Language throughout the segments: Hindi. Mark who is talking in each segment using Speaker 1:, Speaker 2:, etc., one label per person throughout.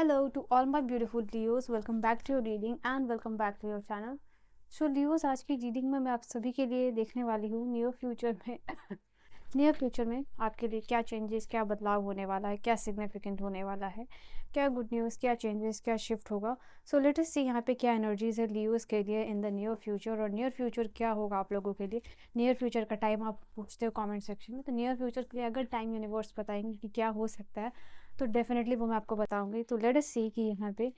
Speaker 1: Hello to all my beautiful Leos, welcome back to your reading and welcome back to your channel. So Leos, आज की रीडिंग में मैं आप सभी के लिए देखने वाली हूँ नियर फ्यूचर में आपके लिए क्या चेंजेस, क्या बदलाव होने वाला है, क्या सिग्निफिकेंट होने वाला है, क्या गुड न्यूज़, क्या चेंजेस, क्या शिफ्ट होगा. सो लेट अस सी यहाँ पे क्या एनर्जीज है लियोस के लिए इन द नियर फ्यूचर, और नियर फ्यूचर क्या होगा आप लोगों के लिए. नियर फ्यूचर का टाइम आप पूछते हो कमेंट सेक्शन में, तो नियर फ्यूचर के लिए अगर टाइम यूनिवर्स बताएंगे कि क्या हो सकता है तो डेफिनेटली वो मैं आपको बताऊंगी. तो लेट अस सी कि यहाँ पे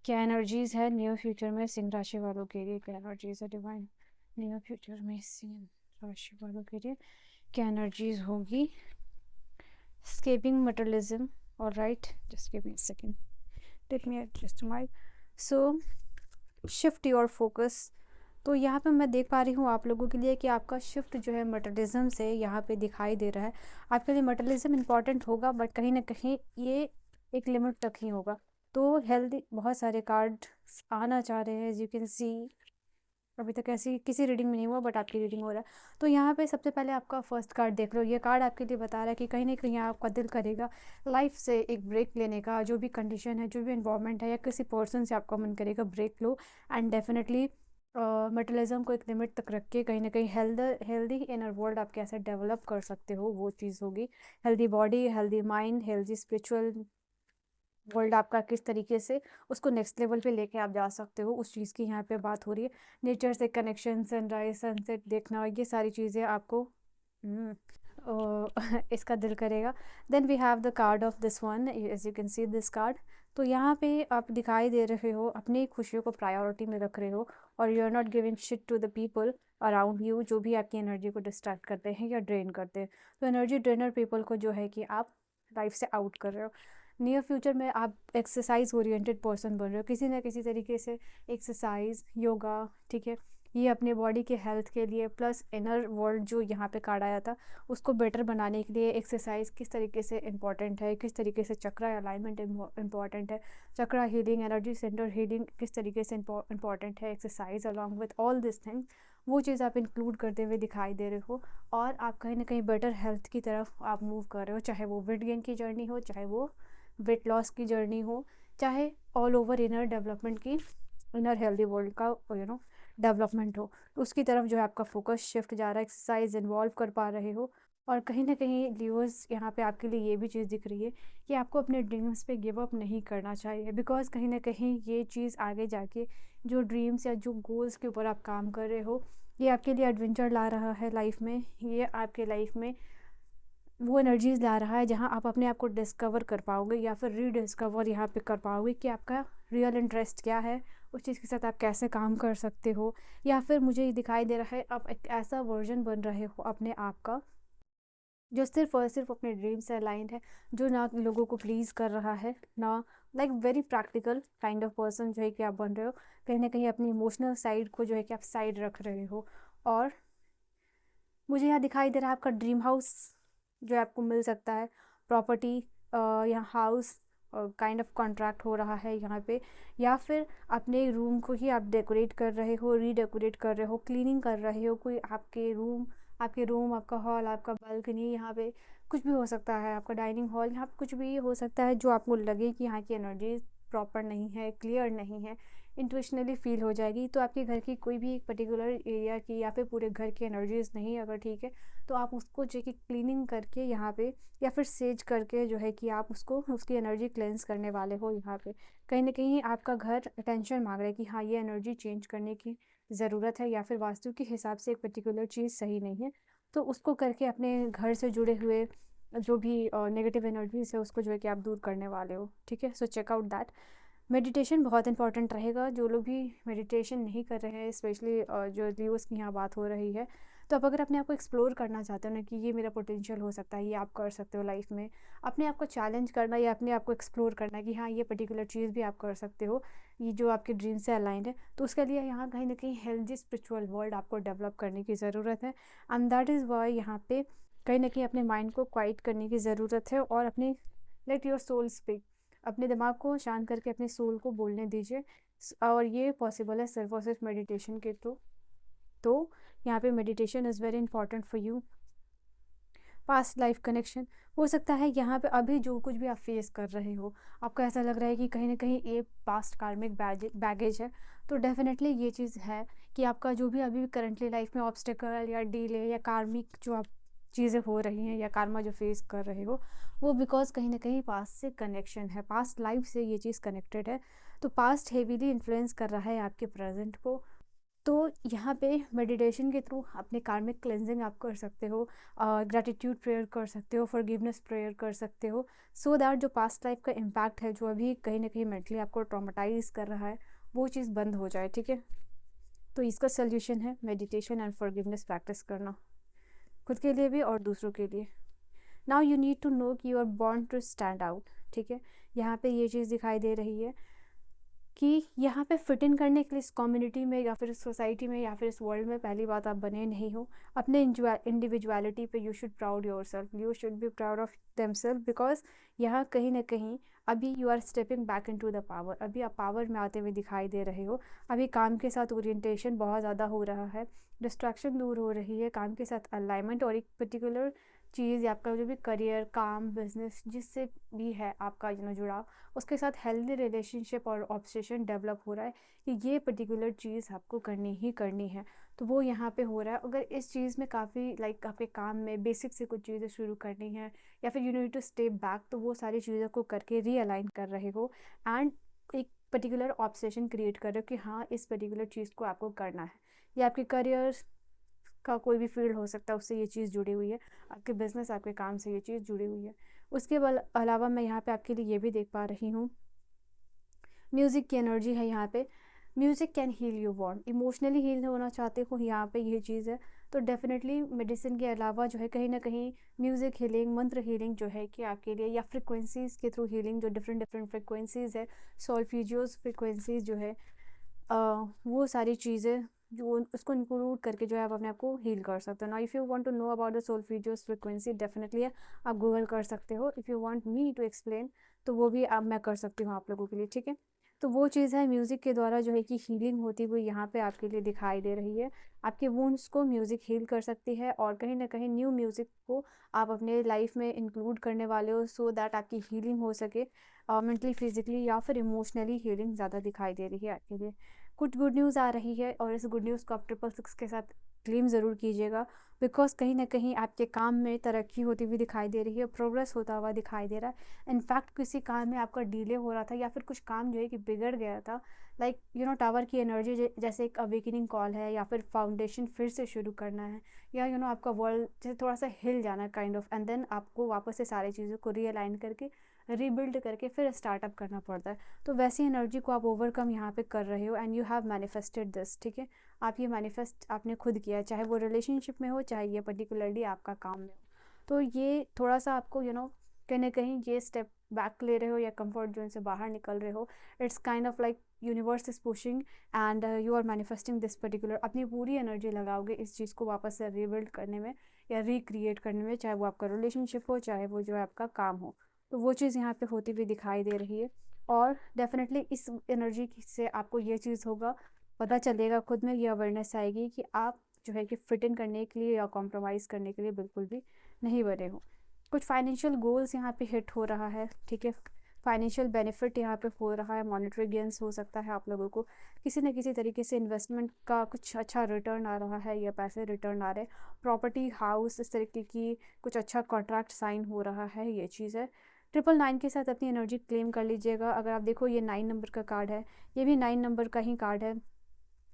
Speaker 1: क्या एनर्जीज है नियर फ्यूचर में सिंह राशि वालों के लिए. क्या एनर्जीज है डिवाइन नियर फ्यूचर में सिंह राशि वालों के लिए, क्या एनर्जीज होगी. escaping materialism. All right, just give me a second, let me adjust my. So shift your focus. तो यहाँ पे मैं देख पा रही हूँ आप लोगों के लिए कि आपका शिफ्ट जो है मटेरियलिज्म से यहाँ पे दिखाई दे रहा है. आपके लिए मटेरियलिज्म इंपॉर्टेंट होगा बट कहीं ना कहीं ये एक लिमिट तक ही होगा. तो हेल्दी बहुत सारे कार्ड आना चाह रहे हैं, एज यू कैन सी. अभी तक ऐसी किसी रीडिंग में नहीं हुआ बट आपकी रीडिंग हो रहा है. तो यहाँ पे सबसे पहले आपका फर्स्ट कार्ड देख लो. ये कार्ड आपके लिए बता रहा है कि कहीं ना कहीं आपका दिल करेगा लाइफ से एक ब्रेक लेने का. जो भी कंडीशन है, जो भी इन्वायरमेंट है, या किसी पर्सन से आपका मन करेगा ब्रेक लो. एंड डेफिनेटली मटेरियलिज्म को एक लिमिट तक रख के कहीं ना कहीं हेल्दी इनर वर्ल्ड आप कैसे डेवलप कर सकते हो वो चीज़ होगी. Healthy body, healthy mind, healthy spiritual world आपका किस तरीके से उसको नेक्स्ट लेवल पे लेके आप जा सकते हो, उस चीज़ की यहाँ पे बात हो रही है. नेचर से कनेक्शन, सनराइज सनसेट देखना, ये सारी चीज़ें आपको इसका दिल करेगा. Then we have the card of this one, as you can see this card. तो यहाँ पे आप दिखाई दे रहे हो अपनी खुशियों को प्रायोरिटी में रख रहे हो, और you are not giving shit to the people around you जो भी आपकी एनर्जी को डिस्ट्रैक्ट करते हैं या ड्रेन करते हैं. तो एनर्जी ड्रेनर पीपल को जो है कि आप लाइफ से आउट कर रहे हो. नियर फ्यूचर में आप एक्सरसाइज ओरिएंटेड पर्सन बन रहे हो, किसी ना किसी तरीके से एक्सरसाइज, योगा, ठीक है, ये अपने बॉडी के हेल्थ के लिए प्लस इनर वर्ल्ड जो यहाँ पे कार्ड आया था उसको बेटर बनाने के लिए एक्सरसाइज किस तरीके से इंपॉर्टेंट है, किस तरीके से चक्रा अलाइनमेंट इंपॉर्टेंट है, चक्रा हीलिंग, एनर्जी सेंटर हीलिंग किस तरीके से इंपॉर्टेंट है, exercise along with all this things, वो चीज़ आप इंक्लूड करते हुए दिखाई दे रहे हो. और आप कहीं ना कहीं बेटर हेल्थ की तरफ आप मूव कर रहे हो, चाहे वो वेट गेन की जर्नी हो, चाहे वो वेट लॉस की जर्नी हो, चाहे ऑल ओवर इनर डेवलपमेंट की, इनर हेल्दी वर्ल्ड का डेवलपमेंट हो. तो उसकी तरफ जो है आपका फोकस शिफ्ट जा रहा है. एक्सरसाइज इन्वॉल्व कर पा रहे हो. और कहीं ना कहीं लियोस यहाँ पे आपके लिए ये भी चीज़ दिख रही है कि आपको अपने ड्रीम्स पे गिव अप नहीं करना चाहिए. बिकॉज कहीं ना कहीं ये चीज़ आगे जाके जो ड्रीम्स या जो गोल्स के ऊपर आप काम कर रहे हो ये आपके लिए एडवेंचर ला रहा है लाइफ में. ये आपके लाइफ में वो एनर्जीज ला रहा है जहाँ आप अपने आप को डिस्कवर कर पाओगे या फिर रीडिस्कवर यहाँ पे कर पाओगे कि आपका रियल इंटरेस्ट क्या है, उस चीज़ के साथ आप कैसे काम कर सकते हो. या फिर मुझे ये दिखाई दे रहा है आप एक ऐसा वर्जन बन रहे हो अपने आप का जो सिर्फ और सिर्फ अपने ड्रीम से अलाइंड है, जो ना लोगों को प्लीज़ कर रहा है, ना like very practical kind of person जो है कि आप बन रहे हो. कहीं ना कहीं अपनी इमोशनल साइड को जो है कि आप साइड रख रहे हो. और मुझे यहाँ दिखाई दे रहा है आपका ड्रीम हाउस जो आपको मिल सकता है, प्रॉपर्टी या हाउस काइंड ऑफ कॉन्ट्रैक्ट हो रहा है यहाँ पे. या फिर अपने रूम को ही आप डेकोरेट कर रहे हो, रीडेकोरेट कर रहे हो, क्लीनिंग कर रहे हो. कोई आपके रूम, आपका हॉल, आपका बालकनी, यहाँ पे कुछ भी हो सकता है, आपका डाइनिंग हॉल, यहाँ पे कुछ भी हो सकता है जो आपको लगे कि यहाँ की एनर्जी प्रॉपर नहीं है, क्लियर नहीं है, इंट्यूशनली फील हो जाएगी. तो आपके घर की कोई भी एक पर्टिकुलर एरिया की या फिर पूरे घर की एनर्जीज नहीं अगर ठीक है तो आप उसको जो कि क्लीनिंग करके यहाँ पे या फिर सेज करके जो है कि आप उसको उसकी एनर्जी क्लेंस करने वाले हो. यहाँ पे कहीं ना कहीं आपका घर अटेंशन मांग रहा है कि हाँ ये एनर्जी चेंज करने की ज़रूरत है, या फिर वास्तु के हिसाब से एक पर्टिकुलर चीज़ सही नहीं है. तो उसको करके अपने घर से जुड़े हुए जो भी नेगेटिव एनर्जीज है उसको जो है कि आप दूर करने वाले हो. ठीक है, so check out that. Meditation बहुत इंपॉर्टेंट रहेगा. जो लोग भी मेडिटेशन नहीं कर रहे हैं, स्पेशली जो लियोस की यहाँ बात हो रही है, तो आप अगर अपने आप को एक्सप्लोर करना चाहते हो ना कि ये मेरा पोटेंशियल हो सकता है, ये आप कर सकते हो लाइफ में, अपने आप को चैलेंज करना या अपने आप को एक्सप्लोर करना कि हाँ ये पर्टिकुलर चीज़ भी आप कर सकते हो, ये जो आपके ड्रीम से अलाइंड है, तो उसके लिए यहाँ कहीं ना कहीं हेल्दी स्पिरिचुअल वर्ल्ड आपको डेवलप करने की ज़रूरत है. एंड दैट इज़ वाई यहाँ पे कहीं ना कहीं अपने माइंड को क्वाइट करने की ज़रूरत है और अपनी लेट योर सोल स्पीक, अपने दिमाग को शांत करके अपने सोल को बोलने दीजिए. और ये पॉसिबल है सिर्फ और सिर्फ मेडिटेशन के थ्रू. तो यहाँ पे meditation is very important for you. Past life connection. हो सकता है यहाँ पे अभी जो कुछ भी आप फेस कर रहे हो, आपको ऐसा लग रहा है कि कहीं ना कहीं ये पास्ट कार्मिक बैगेज है, तो डेफिनेटली ये चीज़ है कि आपका जो भी अभी करंटली लाइफ में ऑब्स्टेकल या डिले या कार्मिक जो आप चीज़ें हो रही हैं या कार्मा जो फेस कर रहे हो, वो बिकॉज कहीं ना कहीं पास्ट से कनेक्शन है, पास्ट लाइफ से ये चीज़ कनेक्टेड है। तो पास्ट हेवीली इन्फ्लुएंस कर रहा है आपके प्रेजेंट को। तो यहाँ पे मेडिटेशन के थ्रू अपने कार्मिक क्लेंजिंग आप कर सकते हो, ग्रैटिट्यूड प्रेयर कर सकते हो, फॉरगिवनेस प्रेयर कर सकते हो, सो दैट जो पास्ट लाइफ का इम्पैक्ट है, जो अभी कहीं ना कहीं मेंटली आपको ट्रॉमेटाइज कर रहा है, वो चीज़ बंद हो जाए। ठीक है, तो इसका सोल्यूशन है मेडिटेशन एंड फॉरगिवनेस प्रैक्टिस करना, खुद के लिए भी और दूसरों के लिए। Now you need to know कि you are born to stand out. ठीक है, यहाँ पे ये चीज़ दिखाई दे रही है कि यहाँ पे फिट इन करने के लिए इस कम्युनिटी में या फिर इस सोसाइटी में या फिर इस वर्ल्ड में पहली बात आप बने नहीं हो। अपने इंडिविजुअलिटी पे you should proud yourself, you should be proud of themself, because यहाँ कहीं ना कहीं अभी you are stepping back into the power, अभी आप पावर में आते हुए दिखाई दे रहे हो। अभी काम के साथ ओरिएंटेशन बहुत ज़्यादा हो रहा है, डिस्ट्रैक्शन दूर हो रही है, काम के साथ अलाइनमेंट, और एक पर्टिकुलर चीज़ आपका जो भी करियर, काम, बिजनेस जिससे भी है आपका जुड़ाव, उसके साथ हेल्दी रिलेशनशिप और ऑब्सेशन डेवलप हो रहा है कि ये पर्टिकुलर चीज़ आपको करनी ही करनी है। तो वो यहाँ पे हो रहा है। अगर इस चीज़ में काफ़ी लाइक आपके काम में बेसिक से कुछ चीज़ें शुरू करनी है या फिर you need to step back, तो वो सारी चीज़ों को करके रीअलाइन कर रहे हो एंड एक पर्टिकुलर ऑब्सेशन क्रिएट कर रहे हो कि हाँ इस पर्टिकुलर चीज़ को आपको करना है। या आपके करियर का कोई भी फील्ड हो सकता है, उससे ये चीज़ जुड़ी हुई है, आपके बिजनेस, आपके काम से ये चीज़ जुड़ी हुई है। उसके अलावा मैं यहाँ पे आपके लिए ये भी देख पा रही हूँ, म्यूज़िक की एनर्जी है यहाँ पे। Music can heal you want, emotionally heal होना चाहते हो, यहाँ पे ये चीज़ है। तो डेफिनेटली मेडिसिन के अलावा जो है कहीं ना कहीं म्यूज़िक हीलिंग, मंत्र हीलिंग जो है कि आपके लिए, या फ्रिक्वेंसीज़ के थ्रू हीलिंग, जो डिफरेंट डिफरेंट फ्रिक्वेंसीज़ है, सॉल्फिजियोस फ्रिक्वेंसीज़ जो है, वो सारी चीज़ें जो उसको इंक्लूड करके जो है आप अपने आप को हील कर सकते हो। ना if you want to know about the solfeggio frequency, definitely आप गूगल कर सकते हो। If you want me to explain, तो वो भी अब मैं कर सकती हूँ आप लोगों के लिए। ठीक है, तो वो चीज़ है म्यूज़िक के द्वारा जो है कि हीलिंग होती हुई यहाँ पे आपके लिए दिखाई दे रही है। आपके वुंड्स को म्यूज़िक हील कर सकती है, और कहीं ना कहीं न्यू म्यूज़िक को आप अपने लाइफ में इंक्लूड करने वाले हो, सो दैट आपकी हीलिंग हो सके, मेंटली, फिजिकली या फिर इमोशनली हीलिंग ज़्यादा दिखाई दे रही है आपके लिए। कुछ गुड न्यूज़ आ रही है, और इस गुड न्यूज़ को आप 666 के साथ क्लेम ज़रूर कीजिएगा, बिकॉज कहीं ना कहीं आपके काम में तरक्की होती हुई दिखाई दे रही है, प्रोग्रेस होता हुआ दिखाई दे रहा है। इनफैक्ट किसी काम में आपका डिले हो रहा था या फिर कुछ काम जो है कि बिगड़ गया था, लाइक टावर की एनर्जी जैसे एक अवेकनिंग कॉल है, या फिर फाउंडेशन फिर से शुरू करना है, या आपका वर्ल्ड जैसे थोड़ा सा हिल जाना काइंड ऑफ, एंड देन आपको वापस से सारी चीज़ों को रीअलाइन करके, रीबिल्ड करके फिर स्टार्टअप करना पड़ता है। तो वैसी एनर्जी को आप ओवरकम यहाँ पे कर रहे हो, and you have manifested this. ठीक है, आप ये मैनिफेस्ट आपने खुद किया है, चाहे वो रिलेशनशिप में हो, चाहे ये पर्टिकुलरली आपका काम में हो। तो ये थोड़ा सा आपको कहीं ना कहीं ये स्टेप बैक ले रहे हो या कंफर्ट जोन से बाहर निकल रहे हो। It's kind of like universe is pushing and you are manifesting this particular. अपनी पूरी एनर्जी लगाओगे इस चीज़ को वापस से रीबिल्ड करने में या रिक्रिएट करने में, चाहे वो आपका रिलेशनशिप हो, चाहे वो जो है आपका काम हो। तो वो चीज़ यहाँ पे होती हुई दिखाई दे रही है, और डेफिनेटली इस एनर्जी से आपको ये चीज़ होगा, पता चलेगा, खुद में ये अवेयरनेस आएगी कि आप जो है कि फिट इन करने के लिए या कॉम्प्रोमाइज़ करने के लिए बिल्कुल भी नहीं बने हो। कुछ फाइनेंशियल गोल्स यहाँ पे हिट हो रहा है। ठीक है, फाइनेंशियल बेनिफिट यहाँ पे हो रहा है, मॉनेटरी गेन्स हो सकता है आप लोगों को, किसी न किसी तरीके से इन्वेस्टमेंट का कुछ अच्छा रिटर्न आ रहा है या पैसे रिटर्न आ रहे हैं, प्रॉपर्टी, हाउस, इस तरीके की कुछ अच्छा कॉन्ट्रैक्ट साइन हो रहा है, ये चीज़ है। 999 के साथ अपनी एनर्जी क्लेम कर लीजिएगा। अगर आप देखो ये 9 नंबर का कार्ड है, ये भी 9 नंबर का ही कार्ड है,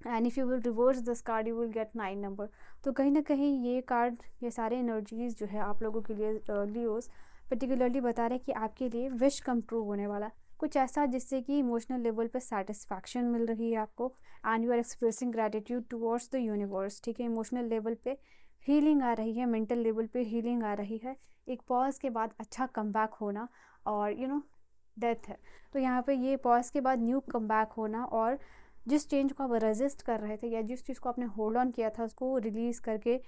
Speaker 1: and if you will reverse this card you will get 9 number. तो कहीं ना कहीं ये कार्ड, ये सारे एनर्जीज़ जो है आप लोगों के लिए लियोस पर्टिकुलरली बता रहे हैं कि आपके लिए विश कम ट्रू होने वाला, कुछ ऐसा जिससे कि इमोशनल लेवल पे सेटिस्फैक्शन मिल रही है आपको, and you are expressing gratitude towards the universe. ठीक है, इमोशनल लेवल पे हीलिंग आ रही है, मेंटल लेवल पे हीलिंग आ रही है, एक पॉज के बाद अच्छा कमबैक होना, और डेथ है तो यहाँ पे ये पॉज के बाद न्यू कमबैक होना, और जिस चेंज को आप रेजिस्ट कर रहे थे या जिस चीज़ को आपने होल्ड ऑन किया था उसको रिलीज़ करके,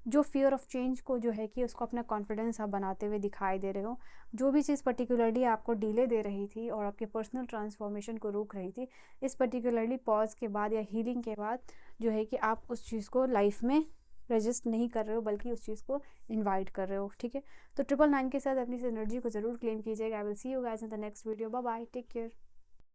Speaker 1: जो फियर ऑफ चेंज को जो है कि उसको अपना कॉन्फिडेंस आप बनाते हुए दिखाई दे रहे हो। जो भी चीज़ पर्टिकुलरली आपको डिले दे रही थी और आपके पर्सनल ट्रांसफॉर्मेशन को रोक रही थी, इस पर्टिकुलरली पॉज के बाद या हीलिंग के बाद जो है कि आप उस चीज़ को लाइफ में रजिस्ट नहीं कर रहे हो बल्कि उस चीज़ को इनवाइट कर रहे हो, ठीक है। तो 999 के साथ अपनी इस एनर्जी को ज़रूर क्लेम कीजिएगा। I will see you guys in the next video. Bye bye, take care.